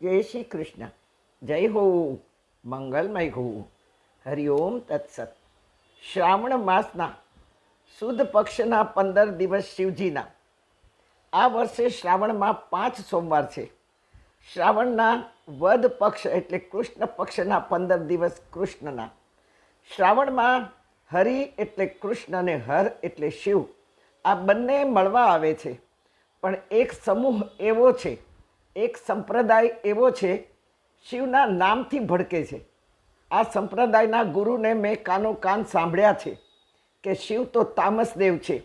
જય શ્રી કૃષ્ણ. જય હો, મંગલમય હો. હરિઓમ તત્સત. શ્રાવણ માસના સુદ પક્ષના 15 દિવસ શિવજીના. આ વર્ષે શ્રાવણમાં 5 સોમવાર છે. શ્રાવણના વદ પક્ષ એટલે કૃષ્ણ પક્ષના 15 દિવસ કૃષ્ણના. શ્રાવણમાં હરિ એટલે કૃષ્ણ અને હર એટલે શિવ, આ બંને મળવા આવે છે. પણ એક સમૂહ એવો છે, એક સંપ્રદાય એવો છે, શિવના નામથી ભડકે છે. આ સંપ્રદાયના ગુરુને મેં કાનો કાન સાંભળ્યા છે કે શિવ તો તામસ દેવ છે.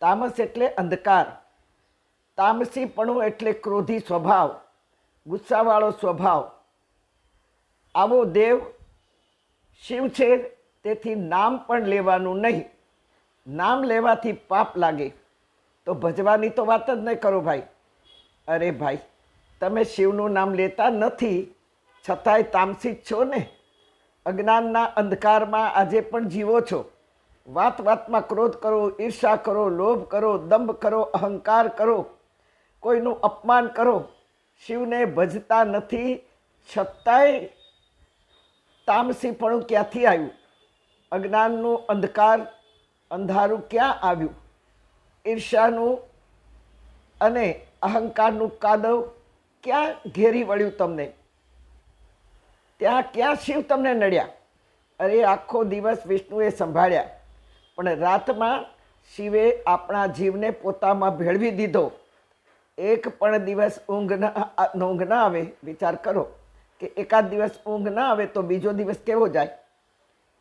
તામસ એટલે અંધકાર, તામસીપણું એટલે ક્રોધી સ્વભાવ, ગુસ્સાવાળો સ્વભાવ. આવો દેવ શિવ છે. તેથી નામ પણ લેવાનું નહીં. નામ લેવાથી પાપ લાગે. તો ભજવાની તો વાત જ નહીં કરો ભાઈ. અરે ભાઈ, તમે શિવનું નામ લેતા નથી છતાંય તામસી જ છો ને. અજ્ઞાનના અંધકારમાં આજે પણ જીવો છો. વાત વાતમાં ક્રોધ કરો, ઈર્ષા કરો, લોભ કરો, દંભ કરો, અહંકાર કરો, કોઈનું અપમાન કરો. શિવને ભજતા નથી છતાંય તામસીપણું ક્યાંથી આવ્યું? અજ્ઞાનનું અંધકાર, અંધારું ક્યાં આવ્યું? ઈર્ષાનું અને અહંકારનું કાદવ ક્યાં ઘેરી વળ્યું તમને? ત્યાં ક્યાં શિવ તમને નડ્યા? અરે આખો દિવસ વિષ્ણુએ સંભાળ્યા, પણ રાતમાં શિવે આપણા જીવને પોતામાં ભેળવી દીધો. એક પણ દિવસ ઊંઘ ના આવે. વિચાર કરો કે એકાદ દિવસ ઊંઘ ના આવે તો બીજો દિવસ કેવો જાય?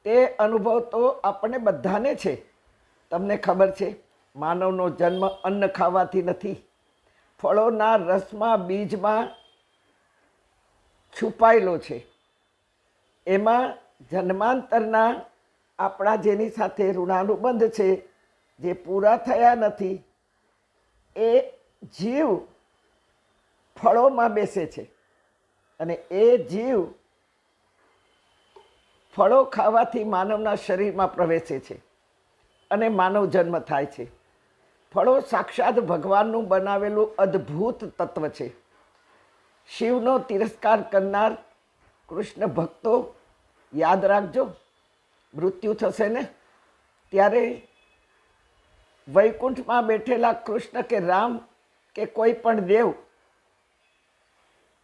તે અનુભવ તો આપણને બધાને છે. તમને ખબર છે, માનવનો જન્મ અન્ન ખાવાથી નથી, ફળોના રસમાં, બીજમાં છુપાયેલો છે. એમાં જન્માંતરના આપણા જેની સાથે ઋણાનુબંધ છે, જે પૂરા થયા નથી, એ જીવ ફળોમાં બેસે છે. અને એ જીવ ફળો ખાવાથી માનવના શરીરમાં પ્રવેશે છે અને માનવ જન્મ થાય છે. ફળો સાક્ષાત ભગવાનનું બનાવેલું અદ્ભુત તત્વ છે. શિવનો તિરસ્કાર કરનાર કૃષ્ણ ભક્તો યાદ રાખજો, મૃત્યુ થશે ને ત્યારે વૈકુંઠમાં બેઠેલા કૃષ્ણ કે રામ કે કોઈ પણ દેવ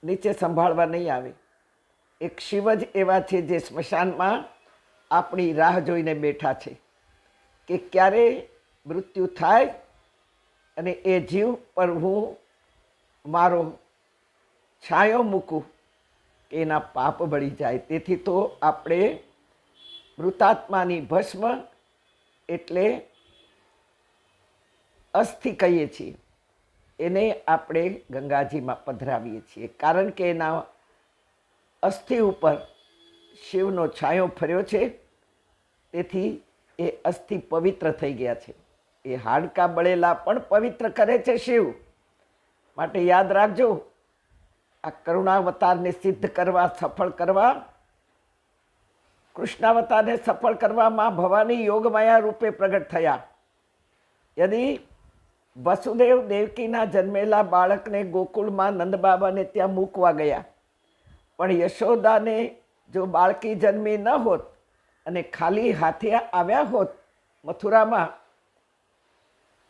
નીચે સંભાળવા નહીં આવે. એક શિવ જ એવા છે જે સ્મશાનમાં આપણી રાહ જોઈને બેઠા છે કે ક્યારે મૃત્યુ થાય અને એ જીવ પર હું મારો છાંયો મૂકું કે એના પાપ બળી જાય. તેથી તો આપણે મૃતાત્માની ભસ્મ એટલે અસ્થિ કહીએ છીએ, એને આપણે ગંગાજીમાં પધરાવીએ છીએ. કારણ કે એના અસ્થિ ઉપર શિવનો છાંયો ફર્યો છે. તેથી એ અસ્થિ પવિત્ર થઈ ગયા છે. એ હાડકાં બળેલા પણ પવિત્ર કરે છે શિવ. માટે યાદ રાખજો, આ કરુણાવતારને સિદ્ધ કરવા, સફળ કરવા, કૃષ્ણાવતારને સફળ કરવામાં ભવાની યોગમાયા રૂપે પ્રગટ થયા. યદિ વસુદેવ દેવકીના જન્મેલા બાળકને ગોકુળમાં નંદબાબાને ત્યાં મૂકવા ગયા, પણ યશોદાને જો બાળકી જન્મી ન હોત અને ખાલી હાથે આવ્યા હોત મથુરામાં,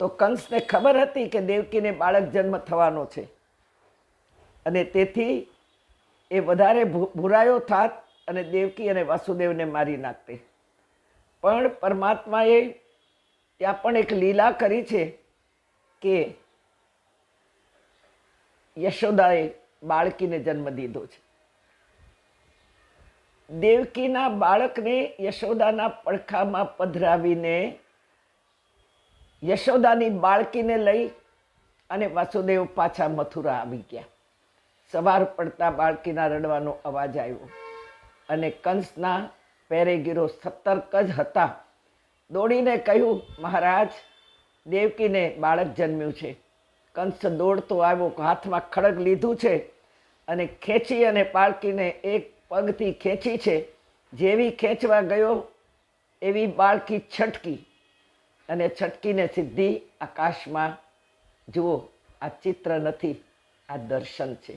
તો કંસને ખબર હતી કે દેવકીને બાળક જન્મ થવાનો છે અને તેથી એ વધારે ભૂરાયો થાત અને દેવકી અને વાસુદેવને મારી નાખતે. પણ પરમાત્માએ ત્યાં પણ એક લીલા કરી છે કે યશોદાએ બાળકીને જન્મ દીધો છે. દેવકીના બાળકને યશોદાના પડખામાં પધરાવીને યશોદાની બાળકીને લઈ અને વાસુદેવ પાછા મથુરા આવી ગયા. સવાર પડતા બાળકીના રડવાનો અવાજ આવ્યો અને કંસના પેરેગીરો સતર્ક જ હતા. દોડીને કહ્યું, મહારાજ, દેવકીને બાળક જન્મ્યું છે. કંસ દોડતો આવ્યો, હાથમાં ખડગ લીધું છે અને ખેંચી અને બાળકીને એક પગથી ખેંચી છે. જેવી ખેંચવા ગયો એવી બાળકી છટકી અને છટકીને સીધી આકાશમાં. જુઓ, આ ચિત્ર નથી, આ દર્શન છે.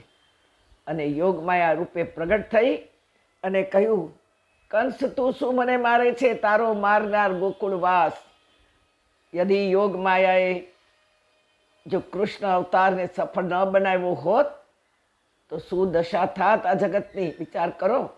અને યોગમાયા રૂપે પ્રગટ થઈ અને કહ્યું, કંસ તું શું મને મારે છે? તારો મારનાર ગોકુળવાસ. યદિ યોગમાયાએ જો કૃષ્ણ અવતારને સફળ ન બનાવ્યો હોત તો શું દશા થાત આ જગતની? વિચાર કરો.